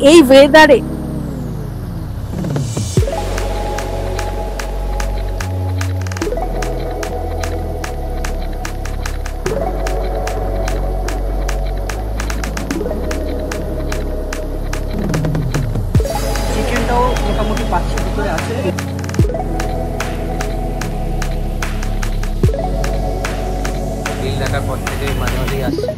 এই ওয়েদারে চিকেনটাও মোটামুটি পাচ্ছি ভিতরে আছে। বিল দেখার পর থেকে মাঝে মাঝেই আসছে।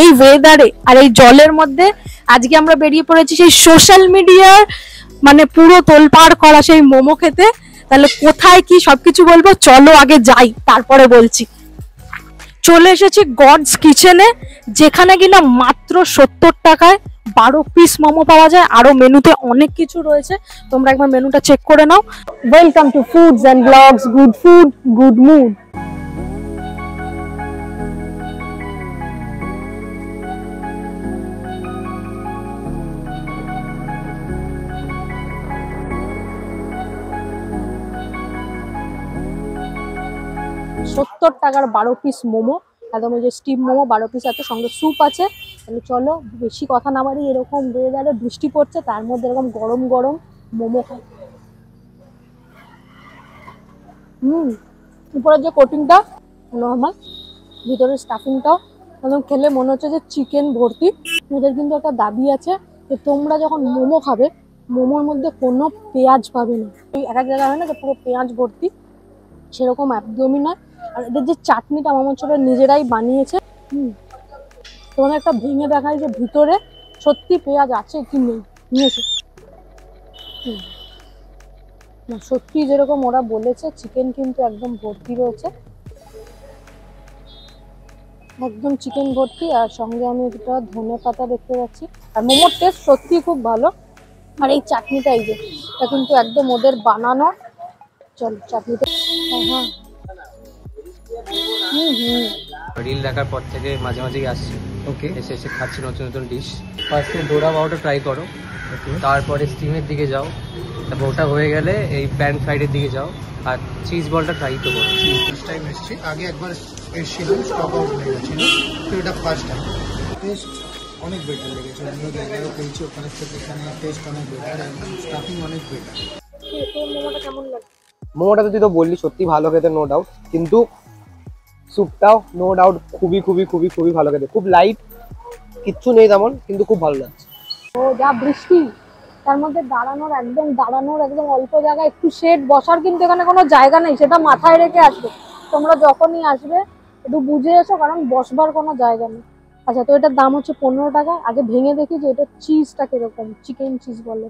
এই ওয়েদারে আর এই জলের মধ্যে আজকে আমরা বেরিয়ে পড়েছি সেই সোশ্যাল মিডিয়ার মানে পুরো তোলপাড় করা সেই মোমো খেতে। তাহলে কোথায় কি সবকিছু বলবো, চলো আগে যাই তারপরে বলছি। চলে এসেছি গডস কিচেনে, যেখানে কিনা মাত্র 70 টাকায় 12 পিস মোমো পাওয়া যায়। আরো মেনুতে অনেক কিছু রয়েছে, তোমরা একবার মেনুটা চেক করে নাও। Welcome to foods and blogs, good food good mood. $70 12 piece momo, একদম ওই যে স্টিম মোমো 12 পিস আছে, সঙ্গে স্যুপ আছে। তাহলে চলো বেশি কথা না বাড়ি, এরকম ওয়েদারে বৃষ্টি পড়ছে তার মধ্যে এরকম গরম গরম মোমো খাই। উপরের যে কোটিংটা নর্মাল, ভিতরের স্টাফিংটাও একদম খেলে মনে হচ্ছে যে চিকেন ভর্তি। ওদের কিন্তু একটা দাবি আছে যে তোমরা যখন মোমো খাবে, মোমোর মধ্যে কোনো পেঁয়াজ পাবে না। ওই এক এক জায়গায় হয় না যে পুরো পেঁয়াজ ভর্তি, সেরকম একদমই নয়। আর এদের যে চাটনিটা আমার মনে হচ্ছে নিজেরাই বানিয়েছে। তোমাদের একটা ভেঙে দেখায় যে ভিতরে সত্যি পেঁয়াজ আছে কি নেই, নিয়েছে না, সত্যি যেরকম ওরা বলেছে চিকেন কিন্তু একদম ভর্তি রয়েছে, একদম চিকেন ভর্তি। আর সঙ্গে আমি একটা ধনে পাতা দেখতে পাচ্ছি। আর মোমোর টেস্ট সত্যি খুব ভালো। আর এই চাটনিটা, এই যে এটা কিন্তু একদম ওদের বানানো। চল চাটনিটা, হ্যাঁ রিল দেখার পর থেকে মাঝে মাঝেই আসছে। ওকে, এসে এসে খাচ্ছি নতুন নতুন ডিশ। ফার্স্টে ডোরা পাউটা ট্রাই করো, তারপরে স্টিমের দিকে যাও, তারপর ওটা হয়ে গেলে এই প্যান ফ্রাইডের দিকে যাও, আর চিজ বলটা ট্রাই তো করো। ফার্স্ট টাইম এসেছি, আগে একবার এসেছিলাম, স্টক আউট হয়ে গেছিল, তো এটা ফার্স্ট টাইম। টেস্ট অনেক বেটার লেগেছে, অন্য জায়গায়ও পেয়েছি, ওখানে থেকে এখানে টেস্ট অনেক বেটার, স্টাফিং অনেক বেটার। মোমোটা কেমন লাগে? মোমোটা তো তুই তো বললি সত্যি ভালো খেতে, নো ডাউট, কিন্তু স্যুপটাও নো ডাউট খুবই খুবই খুবই খুবই ভালো খেতে, খুব লাইট, কিচ্ছু নেই তেমন, কিন্তু খুব ভালো লাগছে। ও যা বৃষ্টি, তার মধ্যে দাঁড়ানোর একদম অল্প জায়গা, একটু শেড বসার কিন্তু এখানে কোনো জায়গা নেই, সেটা মাথায় রেখে আসবে তোমরা যখনই আসবে, একটু বুঝে এসো, কারণ বসবার কোনো জায়গা নেই। আচ্ছা, তো এটার দাম হচ্ছে 15 টাকা। আগে ভেঙে দেখি যে এটা চিজটা কিরকম, চিকেন চিজ বলে।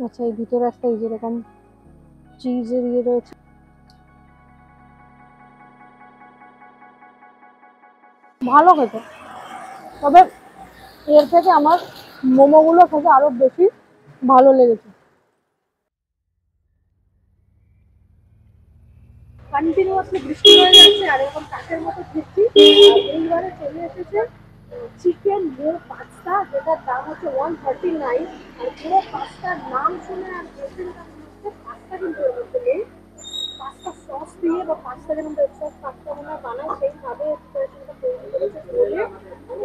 আচ্ছা, এই ভিতরে একটা এই যেরকম চিজের ইয়ে রয়েছে, ভালো খেতে। তবে এর থেকে আমার মোমোগুলো খেতে আরো বেশি ভালো লেগেছে। কন্টিনিউয়াসলি বৃষ্টি হয়ে যাচ্ছে আর এরকম কাঠের মতো বৃষ্টি। এইবারে চলে এসেছে চিকেন মো পাস্তা, যেটার দাম হচ্ছে 139। আর পুরো পাস্তার নাম শুনে আর পাস্তা কিন্তু এর মধ্যে নেই, পাস্তা সস দিয়ে বা পাস্তা যেমন রেড সস পাস্তা মনে বানায় সেইভাবে প্রিপারেশনটা তৈরি করেছে বলে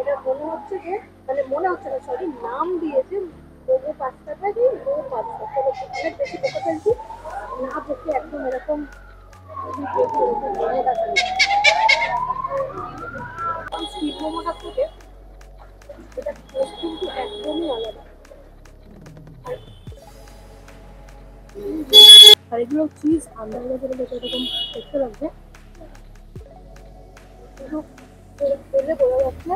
এটা মনে হচ্ছে যে, মানে মনে হচ্ছে না, সরি, নাম দিয়েছে মোমো পাস্তাটা কি মো পাস্তা। তবে অনেক বেশি দেখে ফেলছি না, দেখে একদম এরকম স্ট্রিট মোমোটা থেকে এটা টেস্ট কিন্তু একদমই আলাদা। আর এগুলো চিজ আন্দাজে করে দেখে এরকম দেখতে লাগছে, কিন্তু তেলে বোঝা যাচ্ছে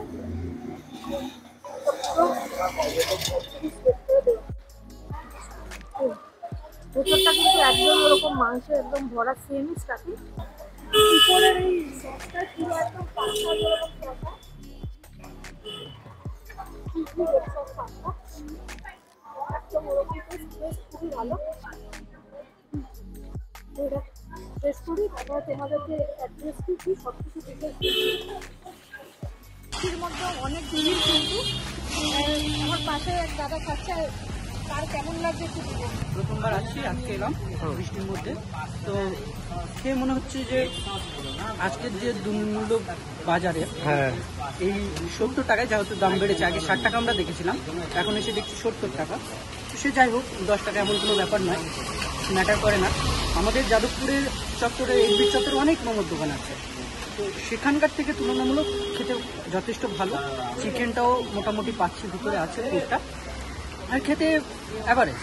ভেতরটা কিন্তু একদম ওরকম মাংসের একদম ভরা সেমি স্টাফিং। উপরের এই সসটা পুরো একদম পাস্তার যেরকম সসটা, একদম ওরকম টেস্ট খুবই ভালো। টেস্ট করি, তারপরে তোমাদেরকে অ্যাড্রেস কি সবকিছু ডিটেলস এর মধ্যে অনেক ভিড় কিন্তু আমার পাশে এক দাদা খাচ্ছে, তার কেমন লাগছে একটু বলুন। প্রথমবার আসছি, আজকে এলাম বৃষ্টির মধ্যে, তো খেয়ে মনে হচ্ছে যে আজকের যে দুর্মূল্য বাজারে এই 70 টাকায় যেহেতু দাম বেড়েছে, আগে 60 টাকা আমরা দেখেছিলাম, এখন এসে দেখছি 70 টাকা। তো সে যাই হোক, 10 টাকা এমন কোনো ব্যাপার নয়, ম্যাটার করে না। আমাদের যাদবপুরের চত্বরে, এলবি চত্বরে অনেক মোমোর দোকান আছে, তো সেখানকার থেকে তুলনামূলক খেতে যথেষ্ট ভালো। চিকেনটাও মোটামুটি পাচ্ছি, ভিতরে আছে পুরোটা, আর খেতে এবারে।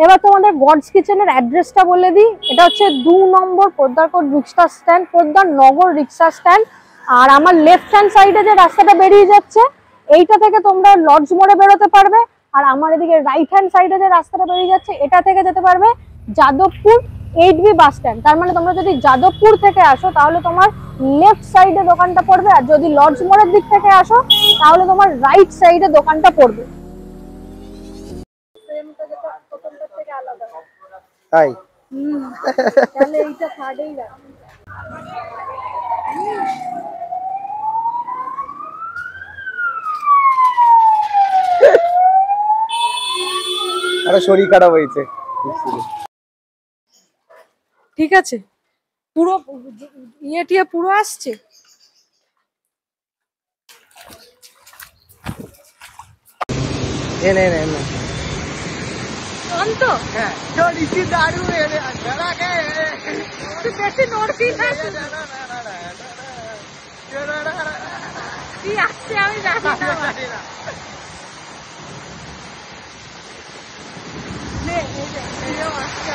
এবার তোমাদের গডস কিচেনের অ্যাড্রেসটা বলে দিই। এটা হচ্ছে 2 নম্বর পোদ্দারকোট রিক্সা স্ট্যান্ড, পোদ্দার নগর রিক্সা স্ট্যান্ড। আর আমার লেফট হ্যান্ড সাইডে যে রাস্তাটা বেরিয়ে যাচ্ছে, এইটা থেকে তোমরা লর্ডস মোড়ে বেরোতে পারবে। আর আমার এদিকে রাইট হ্যান্ড সাইডে যে রাস্তাটা বেরিয়ে যাচ্ছে, এটা থেকে যেতে পারবে যাদবপুর 8B বাস স্ট্যান্ড। তার মানে তোমরা যদি যাদবপুর থেকে আসো তাহলে তোমার লেফট সাইডে দোকানটা পড়বে, আর যদি লর্ডস মোড়ের দিক থেকে আসো তাহলে তোমার রাইট সাইডে দোকানটা পড়বে। তাই তাহলে এইটা থার্ডেই রাখ। আরে শরীর খারাপ হয়েছে। ঠিক আছে, পুরো ইয়ে পুরো আসছে। অন্ত হ্যাঁ কি দারু বেশি নড়বি না, কি আসছে আমি জানি না। নে, এই যে, এও আসছে।